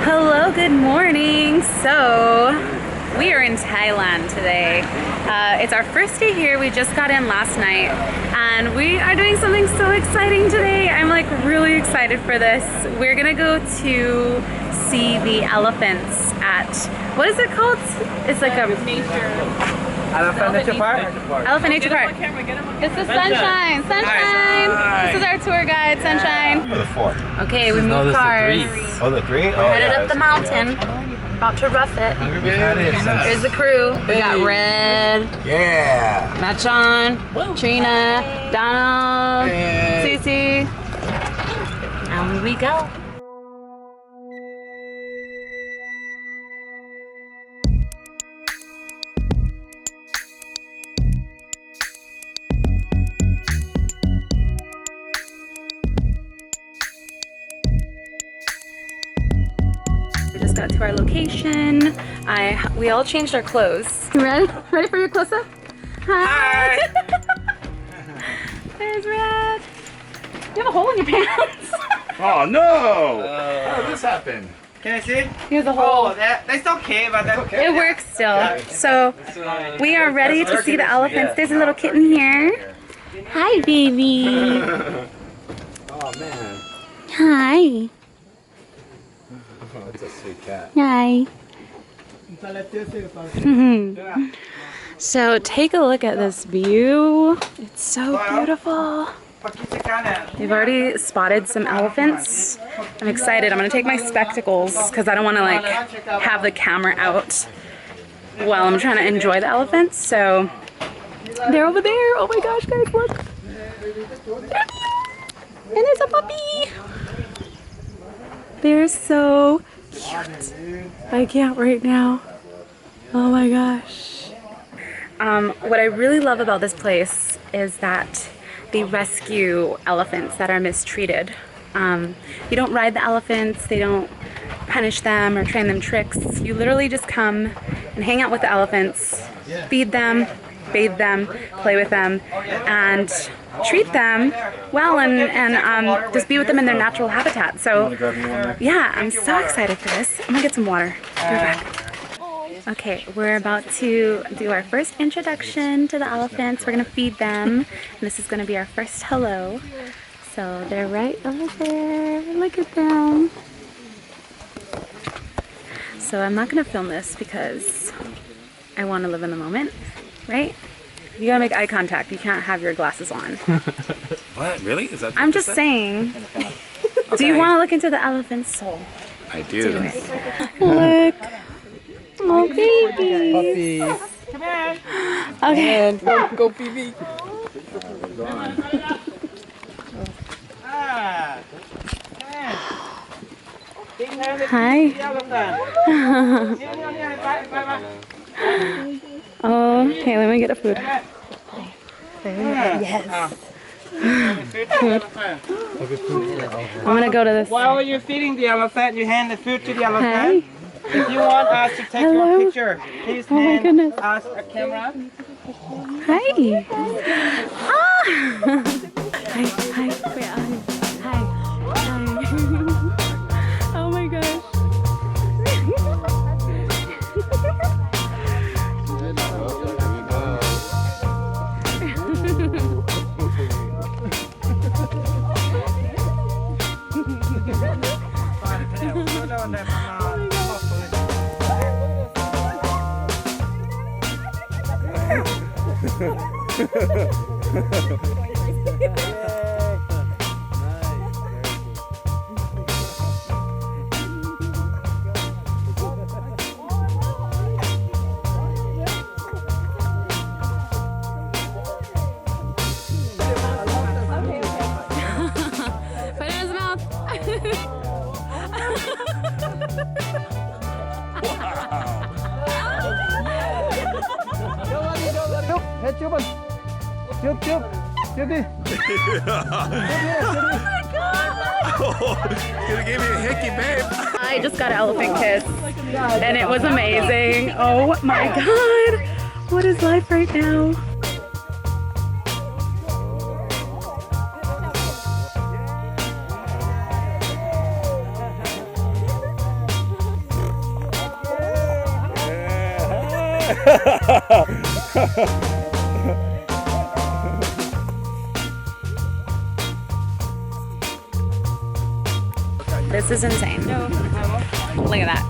Hello, good morning. So we are in Thailand today. It's our first day here. We just got in last night and we are doing something so exciting today. I'm like really excited for this. We're gonna go to see the elephants at, what is it called? It's like a Elephant Nature Park? Elephant Nature Park. It's the Sunshine. Sunshine. This is our tour guide, Sunshine. Or the four? Okay, we moved cars. Oh, the three? We're headed up the mountain. About to rough it. Here's the crew. We got Red. Yeah. Machon, Trina, Donald, Cece. And we go. We just got to our location. We all changed our clothes. You ready? Ready for your close-up? Hi! There's Red. You have a hole in your pants. Oh no! How did this happen? Can I see? Here's a hole. Oh, that's okay, but that's okay. It works still. So we are ready to see the elephants. There's a little kitten here. Hi, baby. Oh man. Hi. That's a sweet cat. Hi. So take a look at this view. It's so beautiful. We've already spotted some elephants. I'm excited. I'm gonna take my spectacles because I don't want to like have the camera out while I'm trying to enjoy the elephants. So they're over there. Oh my gosh, guys, look. And there's a puppy. They're so cute. I can't right now. Oh my gosh. What I really love about this place is that they rescue elephants that are mistreated. You don't ride the elephants, they don't punish them or train them tricks. You literally just come and hang out with the elephants, feed them, bathe them, play with them, and treat them well and just be with them in their natural habitat. So yeah, I'm so excited for this. I'm gonna get some water. Be right back. Okay, we're about to do our first introduction to the elephants. We're gonna feed them. And this is gonna be our first hello. So they're right over there. Look at them. So I'm not gonna film this because I want to live in the moment, right? You gotta make eye contact. You can't have your glasses on. What? Really? Is that? I'm just saying. Okay. Do you want to look into the elephant's soul? I do. Do it. Look. Oh, babies. Come here. Okay. Go PB. Hi. Oh, okay, let me get a food. Yes. Food. I'm gonna go to this. While you're feeding the elephant, you hand the food to the elephant. Hi. If you want us to take your picture, please hand us a camera. Hi. Ah. Hi. Hi. Wait, hi. Hi. Oh my gosh. Put it in his mouth. You gave me a hickey, babe. I just got an elephant kiss and it was amazing. Oh my god. What is life right now? This is insane. Look at that.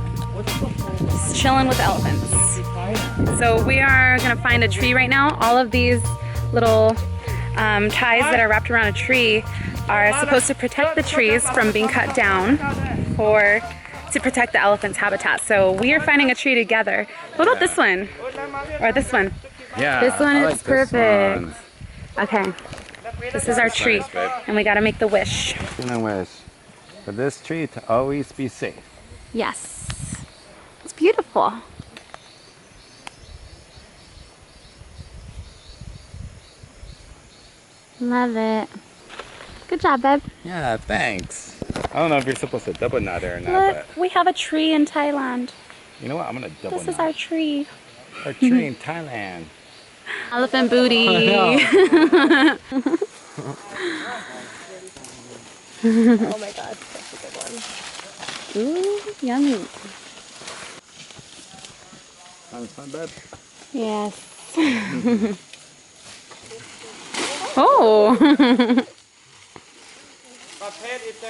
Just chilling with elephants. So we are gonna find a tree right now. All of these little ties that are wrapped around a tree are supposed to protect the trees from being cut down or to protect the elephant's habitat. So we are finding a tree together. What about this one? Or this one? Yeah. This one I is like this perfect. one. Okay. This is our tree. And we gotta make the wish. And I wish for this tree to always be safe. Yes. It's beautiful. Love it. Good job, babe. Yeah, thanks. I don't know if you're supposed to double knot there or not, Look, we have a tree in Thailand. but you know what? I'm gonna double This knot. is our tree. Our tree in Thailand. Elephant booty. Oh my god, that's a good one. Ooh, yummy. Sounds fun, babe. Yes. Oh. But pet is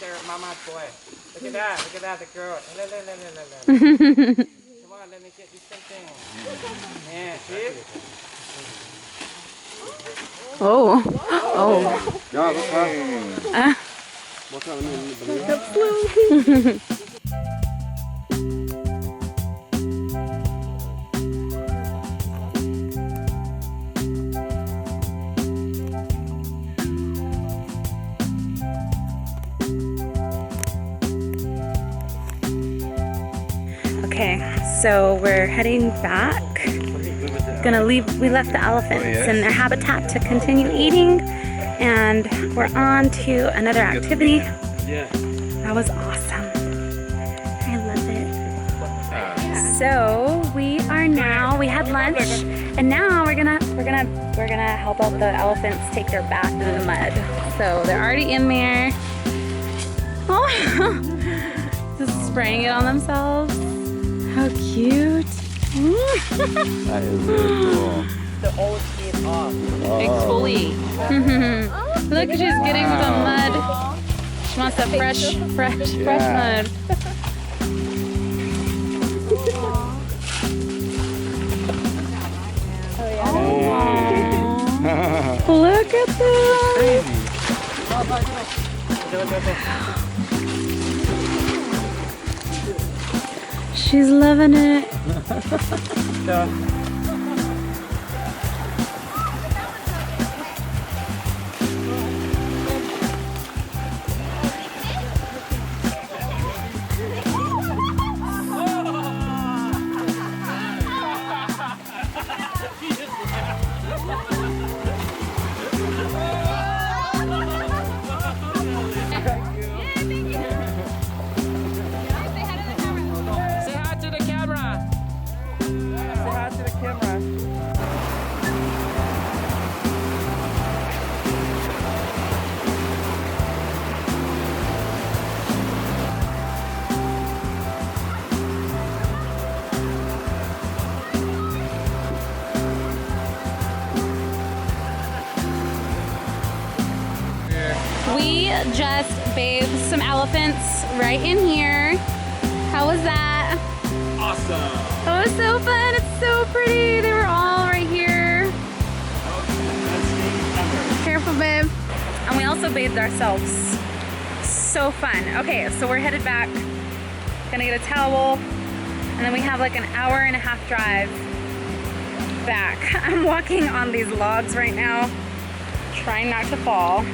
their mama's boy. Look at that, the girl. Come on, let me get you something. Yeah, see? Oh. Oh. Okay, so we're heading back. Gonna leave. We left the elephants in their habitat to continue eating, and we're on to another activity. That was awesome. I love it. So we are now. We had lunch, and now we're gonna help out the elephants take their bath in the mud. So they're already in there. Oh, just spraying it on themselves. How cute. That is really cool. The old skin off. Exfoliate. Look, she's getting the mud. She wants the fresh mud. Aww. Look at that. She's loving it. Say hi to the camera. Say hi to the camera. We just bathed some elephants right in here. How was that? Awesome. That was so fun. It's so pretty. They were all right here. Careful, babe. And we also bathed ourselves. So fun. Okay, so we're headed back. Gonna get a towel. And then we have like an hour and a half drive back. I'm walking on these logs right now, trying not to fall.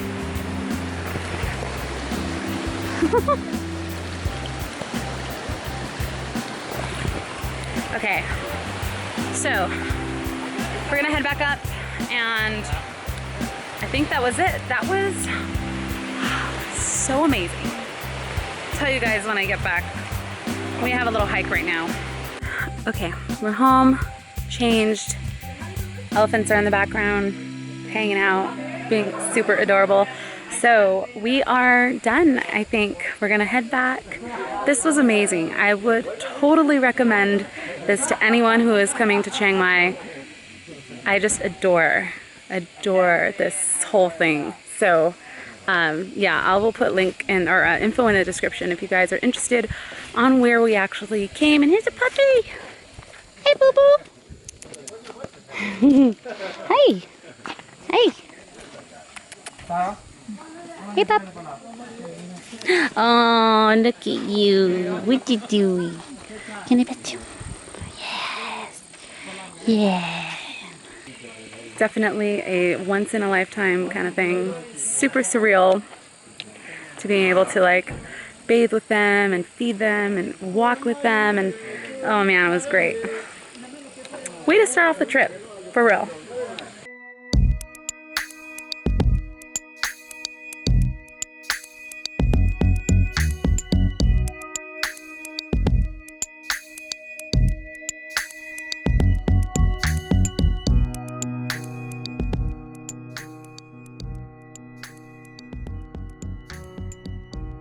Okay, so we're gonna head back up, and I think that was it. That was so amazing. I'll tell you guys when I get back. We have a little hike right now. Okay, we're home, changed. Elephants are in the background, hanging out, being super adorable. So we are done, I think. We're gonna head back. This was amazing. I would totally recommend this to anyone who is coming to Chiang Mai. I just adore this whole thing. So yeah, I will put link in or info in the description if you guys are interested on where we actually came. And here's a puppy. Hey, boo boo. Hey. Hey. Hey, pup. Oh, look at you. What you doing? Can I pet you? Yes. Yeah. Definitely a once in a lifetime kind of thing. Super surreal to being able to like bathe with them and feed them and walk with them, and oh man, it was great. Way to start off the trip, for real.